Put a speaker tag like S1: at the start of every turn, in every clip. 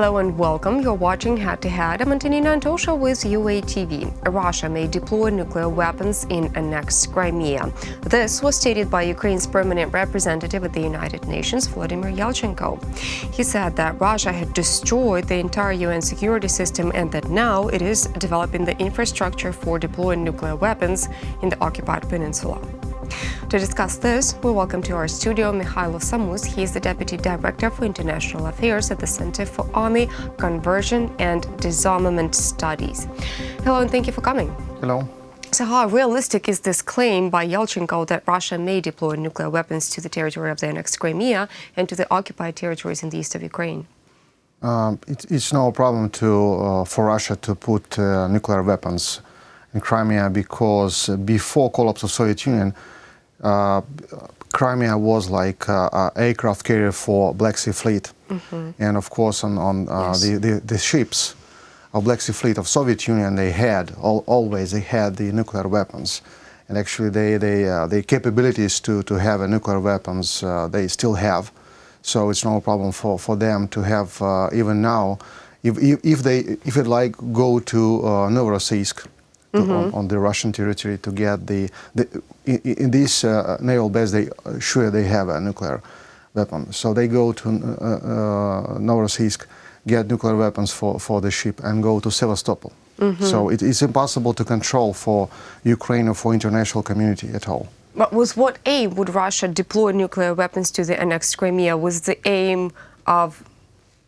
S1: Hello and welcome. You're watching Head to Head. I'm Antonina Antosha with UATV. Russia may deploy nuclear weapons in annexed Crimea. This was stated by Ukraine's permanent representative at the United Nations, Volodymyr Yelchenko. He said that Russia had destroyed the entire UN security system and that now it is developing the infrastructure for deploying nuclear weapons in the occupied peninsula. To discuss this, we welcome to our studio Mykhailo Samus. He is the Deputy Director for International Affairs at the Center for Army, Conversion and Disarmament Studies. Hello and thank you for coming.
S2: Hello.
S1: So how realistic is this claim by Yelchenko that Russia may deploy nuclear weapons to the territory of the annexed Crimea and to the occupied territories in the east of Ukraine?
S2: It's no problem for Russia to put nuclear weapons in Crimea because before collapse of Soviet Union, Crimea was like an aircraft carrier for Black Sea Fleet. And of course on
S1: Yes.
S2: the ships of Black Sea Fleet of Soviet Union, they had always the nuclear weapons. And actually the capabilities to have nuclear weapons they still have. So it's no problem for them to have even now, if they like go to Novorossiysk, on the Russian territory to get in this naval base, they have a nuclear weapon. So they go to Novorossiysk, get nuclear weapons for the ship and go to Sevastopol. So it's impossible to control for Ukraine or for international community at all.
S1: But with what aim would Russia deploy nuclear weapons to the annexed Crimea? Was the aim of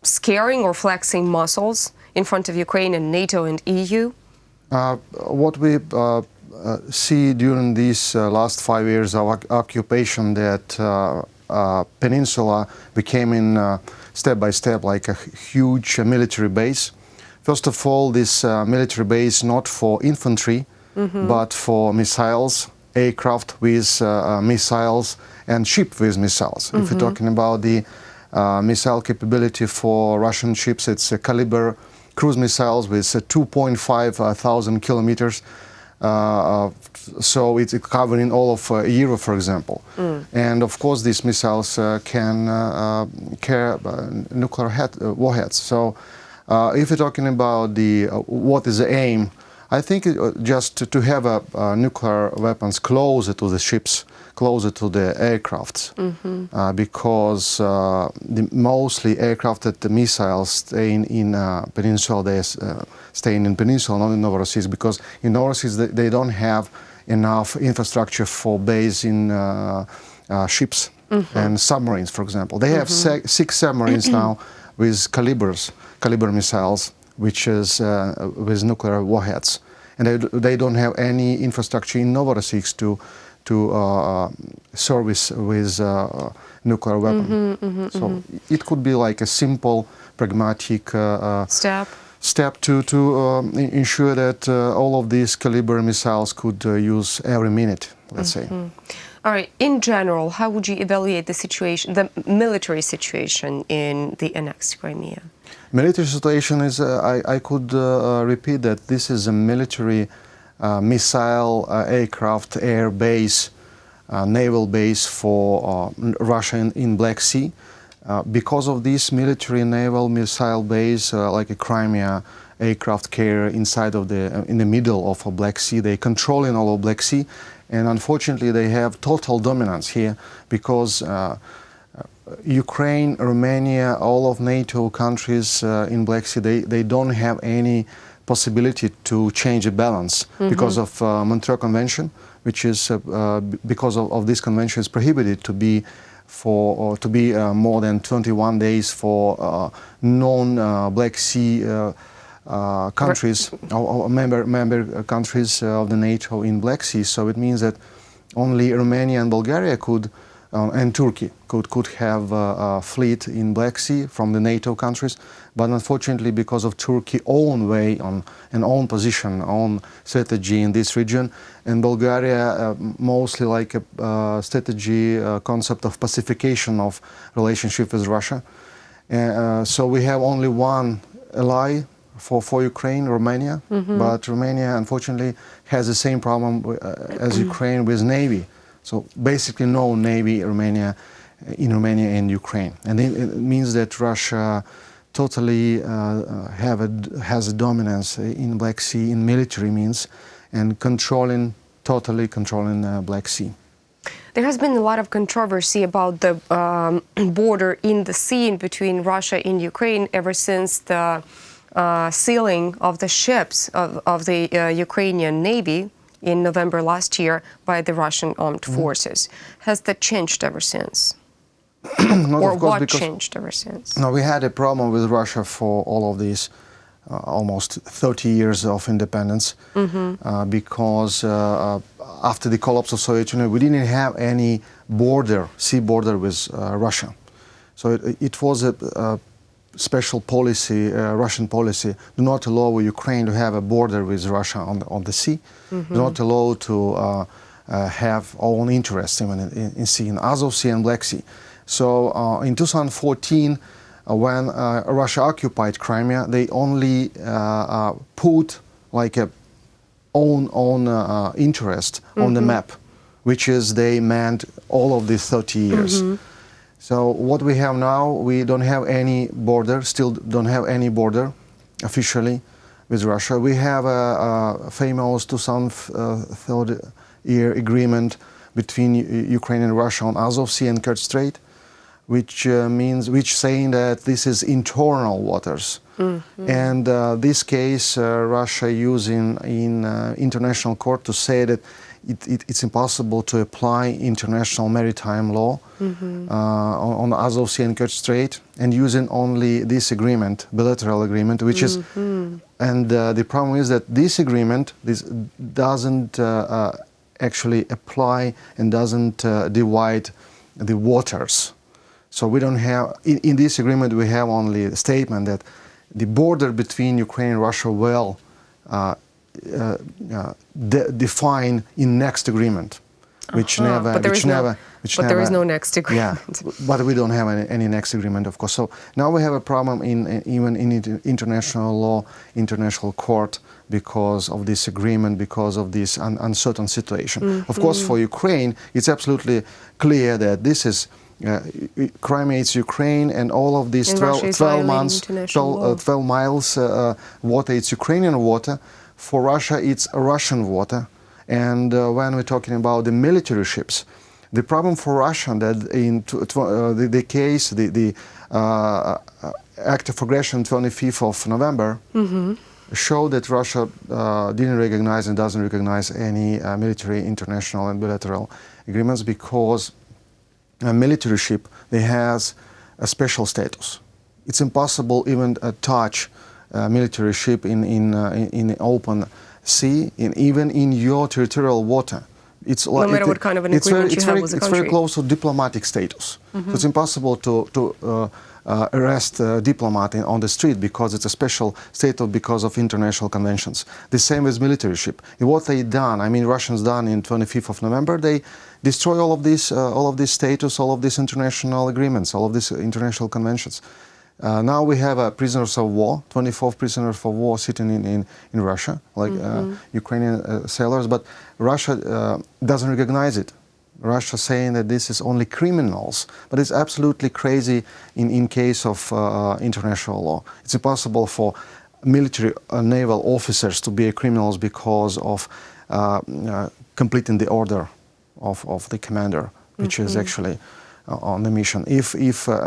S1: scaring or flexing muscles in front of Ukraine and NATO and EU?
S2: What we see during these last 5 years of occupation, that peninsula became step by step like a huge military base. First of all, this military base not for infantry, but for missiles, aircraft with missiles and ship with missiles. If you're talking about the missile capability for Russian ships, it's a caliber cruise missiles with 2.5 thousand kilometers, so it's covering all of Europe, for example. And of course, these missiles can carry nuclear warheads. So, if you're talking about what is the aim, I think just to have nuclear weapons closer to the ships, closer to the aircrafts, because mostly aircrafted missiles stay in peninsula. They staying in peninsula, not in Novorossiysk, because in Novorossiysk they don't have enough infrastructure for base in ships and submarines, for example. They have 6 submarines now with caliber missiles, which is with nuclear warheads, and they don't have any infrastructure in Novorossiysk to service with nuclear weapon. So it could be like a simple, pragmatic step to ensure that all of these caliber missiles could use every minute, let's say.
S1: All right. In general, how would you evaluate the situation, the military situation in the annexed Crimea?
S2: Military situation is, I could repeat that this is a military missile, aircraft, air base, naval base for Russia in Black Sea. Because of this military naval missile base, like a Crimea aircraft carrier inside of in the middle of a Black Sea, they controlling all of Black Sea, and unfortunately they have total dominance here because Ukraine, Romania, all of NATO countries in Black Sea, they don't have any possibility to change the balance because of Montreux Convention, which is because of this convention is prohibited to be more than 21 days for non-Black Sea countries or member countries of the NATO in Black Sea. So it means that only Romania and Bulgaria and Turkey could have a fleet in Black Sea from the NATO countries, but unfortunately because of Turkey's own way and own position, own strategy in this region, and Bulgaria mostly like a strategy concept of pacification of relationship with Russia. So we have only one ally for Ukraine, Romania, but Romania unfortunately has the same problem as Ukraine with Navy. So basically no Navy in Romania and Ukraine. And it means that Russia totally has a dominance in Black Sea in military means and totally controlling Black Sea.
S1: There has been a lot of controversy about the border in the sea between Russia and Ukraine ever since the sealing of the ships of the Ukrainian Navy in November last year by the Russian armed forces. Has that changed ever since? Or what changed ever since?
S2: No, we had a problem with Russia for all of these almost 30 years of independence, because after the collapse of Soviet Union, we didn't have any sea border with Russia. So it was a special policy, Russian policy, do not allow Ukraine to have a border with Russia on the sea, do not allow to have own interests even in sea, in Azov Sea and Black Sea. So in 2014, when Russia occupied Crimea, they only put like a own interest on the map, which is they meant all of these 30 years. So what we have now, we don't have any border, still don't have any border officially with Russia. We have a famous 2003 year agreement between Ukraine and Russia on Azov Sea and Kerch Strait, which saying that this is internal waters. And this case, Russia using in international court to say that it's impossible to apply international maritime law on Azov Sea and Kerch Strait, and using only this agreement, bilateral agreement, which is, and the problem is that this agreement doesn't actually apply and doesn't divide the waters. So we don't have, in this agreement we have only a statement that the border between Ukraine and Russia will define in next agreement, which
S1: But there is no next agreement.
S2: Yeah, but we don't have any next agreement, of course. So now we have a problem even in international law, international court, because of this agreement, because of this uncertain situation. Of course, for Ukraine, it's absolutely clear that this is Crimea is Ukraine, and all of these 12 miles water, it's Ukrainian water. For Russia, it's Russian water. And when we're talking about the military ships, the problem for Russia that in the case, the act of aggression 25th of November showed that Russia didn't recognize and doesn't recognize any military, international and bilateral agreements, because a military ship, they has a special status. It's impossible even touch a military ship in open sea, even in your territorial water. It's
S1: no matter what kind of an agreement you have with the country.
S2: It's very close to diplomatic status. So it's impossible to arrest a diplomat on the street because it's a special status because of international conventions. The same with military ship. And what they done, I mean, Russians done in 25th of November, they destroy all of this status, all of these international agreements, all of these international conventions. Now we have prisoners of war, 24 prisoners of war sitting in Russia, like Ukrainian sailors, but Russia doesn't recognize it. Russia saying that this is only criminals, but it's absolutely crazy in case of international law. It's impossible for military naval officers to be criminals because of completing the order of the commander, which is actually on the mission. If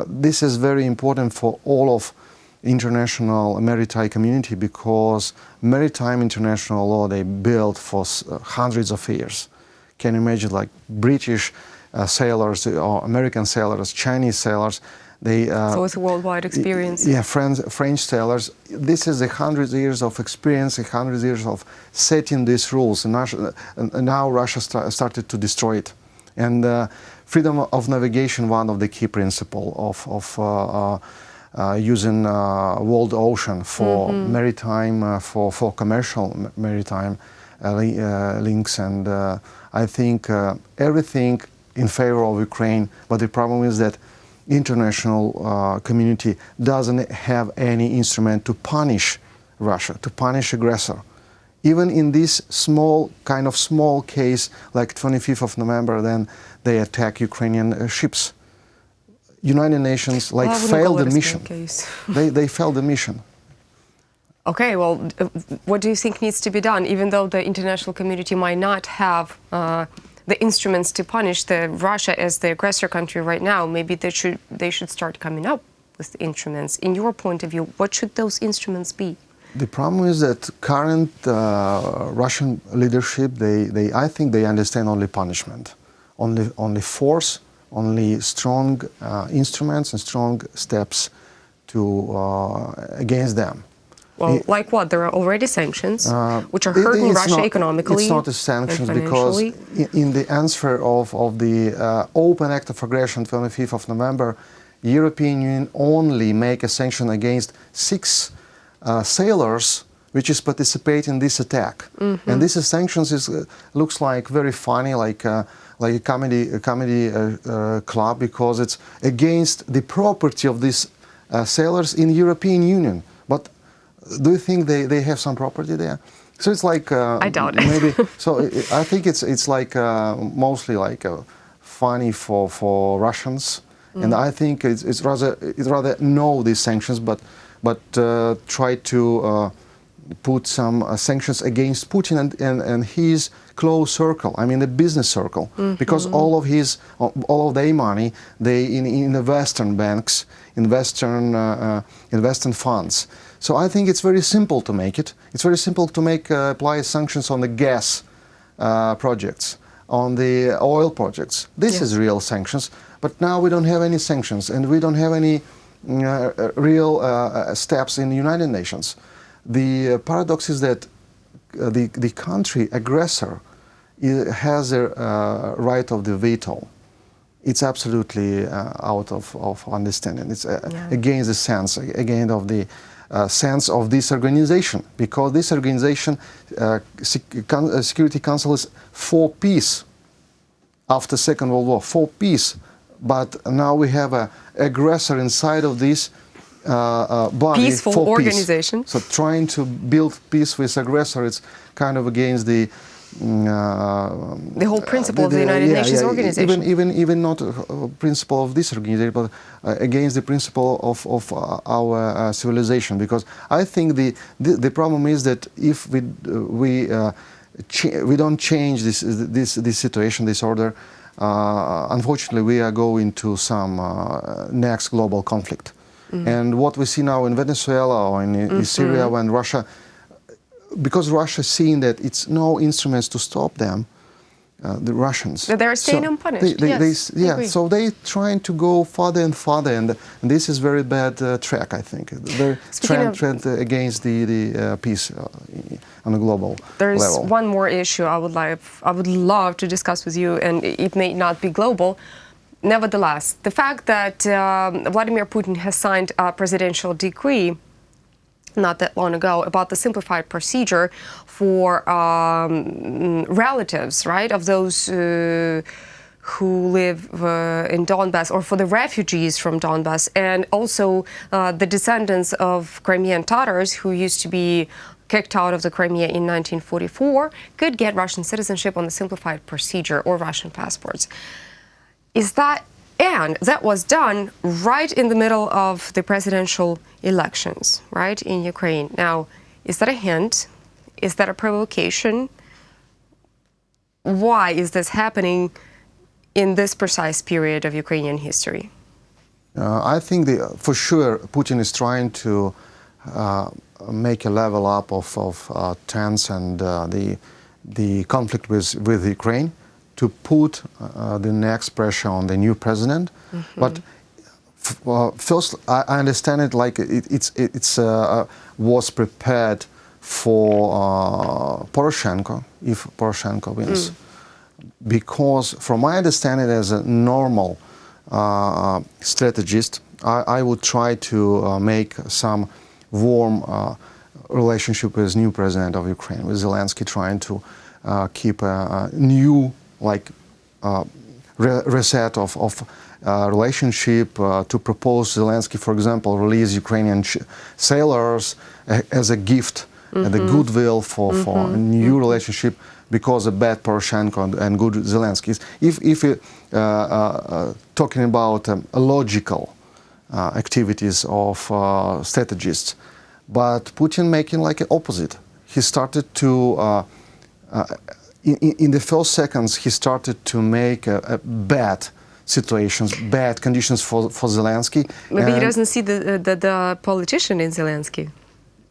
S2: this is very important for all of international maritime community, because maritime international law they built for hundreds of years. Can you imagine, like British sailors or American sailors, Chinese sailors, they
S1: so it's a worldwide experience.
S2: Yeah, French sailors. This is 100 years of experience, 100 years of setting these rules, and now Russia started to destroy it. And freedom of navigation, one of the key principles of using world ocean for maritime, for commercial maritime links, and I think everything in favor of Ukraine. But the problem is that international community doesn't have any instrument to punish Russia, to punish aggressor. Even in this small case, like 25th of November, then they attack Ukrainian ships. United Nations failed the mission. They failed the mission.
S1: Okay, well, what do you think needs to be done? Even though the international community might not have the instruments to punish Russia as the aggressor country right now, maybe they should start coming up with instruments. In your point of view, what should those instruments be?
S2: The problem is that current Russian leadership, I think they understand only punishment, only force, only strong instruments and strong steps against them.
S1: Well, like what? There are already sanctions, which are hurting Russia economically.
S2: It's not a sanctions because in the answer of the open act of aggression 25th of November, European Union only make a sanction against 6 sailors which is participate in this attack. And this sanctions looks like very funny, like a comedy club, because it's against the property of these sailors in European Union. But do you think they have some property there? So it's like
S1: I doubt it.
S2: Maybe. So I think it's like mostly like funny for Russians, and I think it's rather know these sanctions, but try to put some sanctions against Putin and his close circle. I mean the business circle, because all of their money in the Western banks, in Western funds. So I think it's very simple to make it. It's very simple to apply sanctions on the gas projects, on the oil projects. This is real sanctions. But now we don't have any sanctions, and we don't have any real steps in the United Nations. The paradox is that the country aggressor has a right of the veto. It's absolutely out of understanding. It's against the sense, against of the sense of this organization, because this organization, Security Council, is for peace after Second World War, for peace. But now we have an aggressor inside of this body.
S1: Peaceful
S2: for
S1: organization.
S2: Peace. So trying to build peace with aggressor, it's kind of against the
S1: whole principle of the United Nations organization.
S2: Even not a principle of this organization, but against the principle of our civilization. Because I think the problem is that if we don't change this situation, this order, unfortunately we are going to some next global conflict. And what we see now in Venezuela or in Syria, when Russia, because Russia is seeing that it's no instruments to stop them, the Russians.
S1: But they're staying unpunished.
S2: So they're trying to go farther and farther, and this is very bad track, I think. They're trend against the peace on a global level.
S1: There's one more issue I would love to discuss with you, and it may not be global. Nevertheless, the fact that Vladimir Putin has signed a presidential decree not that long ago about the simplified procedure for relatives, right, of those who live in Donbass, or for the refugees from Donbass, and also the descendants of Crimean Tatars who used to be kicked out of the Crimea in 1944, could get Russian citizenship on the simplified procedure or Russian passports. And that was done right in the middle of the presidential elections, right, in Ukraine. Now, is that a hint? Is that a provocation? Why is this happening in this precise period of Ukrainian history?
S2: I think for sure Putin is trying to make a level up of tense and the conflict with Ukraine, to put the next pressure on the new president. But first, I understand it like it was prepared for Poroshenko, if Poroshenko wins. Because from my understanding as a normal strategist, I would try to make some warm relationship with new president of Ukraine, with Zelensky, trying to keep a new reset of relationship, to propose Zelensky, for example, release Ukrainian sailors as a gift, and the goodwill for a new relationship. because of bad Poroshenko and good Zelensky. If we talking about logical activities of strategists, but Putin making like an opposite. He started to, in the first seconds, he started to make bad situations, bad conditions for Zelensky.
S1: Maybe he doesn't see the politician in Zelensky.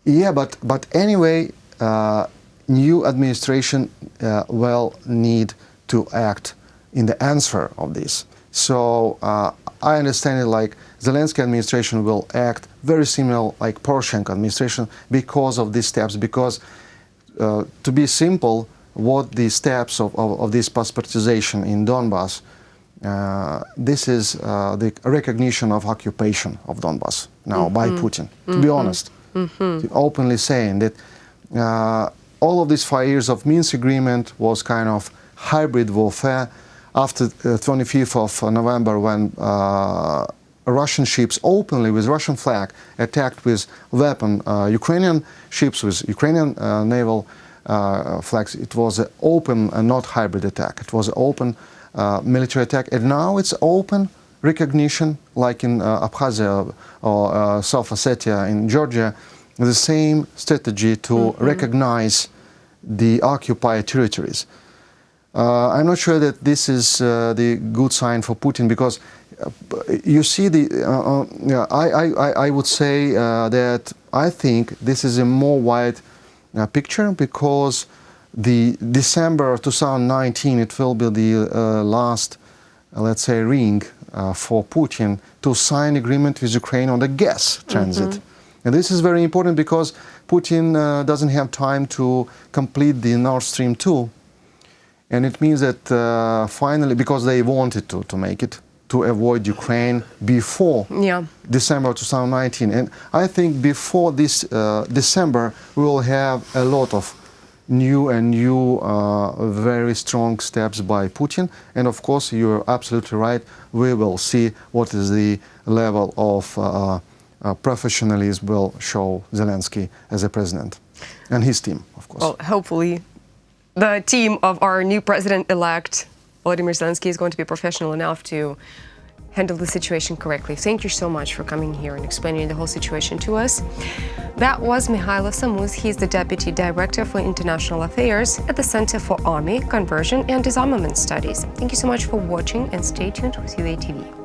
S2: Yeah, but anyway, new administration will need to act in the answer of this. So I understand it like Zelensky administration will act very similar like Poroshenko administration because of these steps. Because to be simple, what the steps of this passportization in Donbass, this is the recognition of occupation of Donbass now by Putin. To be honest, openly saying that all of these 5 years of Minsk agreement was kind of hybrid warfare. After 25th of November, when Russian ships openly with Russian flag attacked with weapon Ukrainian ships with Ukrainian naval flags, it was an open and not hybrid attack. It was an open military attack, and now it's open recognition, like in Abkhazia or South Ossetia in Georgia, the same strategy to recognize the occupied territories. I'm not sure that this is the good sign for Putin, because you see I would say that I think this is a more wide picture, because the December 2019 it will be the last, let's say, ring for Putin to sign agreement with Ukraine on the gas transit. And this is very important because Putin doesn't have time to complete the Nord Stream 2. And it means that finally, because they wanted to make it, to avoid Ukraine before December 2019. And I think before this December, we will have a lot of new very strong steps by Putin. And of course, you're absolutely right, we will see what is the level of professionalism will show Zelensky as a president, and his team, of course.
S1: Well, hopefully the team of our new president-elect, Volodymyr Zelensky, is going to be professional enough to handle the situation correctly. Thank you so much for coming here and explaining the whole situation to us. That was Mykhailo Samus. He's the Deputy Director for International Affairs at the Center for Army, Conversion and Disarmament Studies. Thank you so much for watching, and stay tuned with UATV.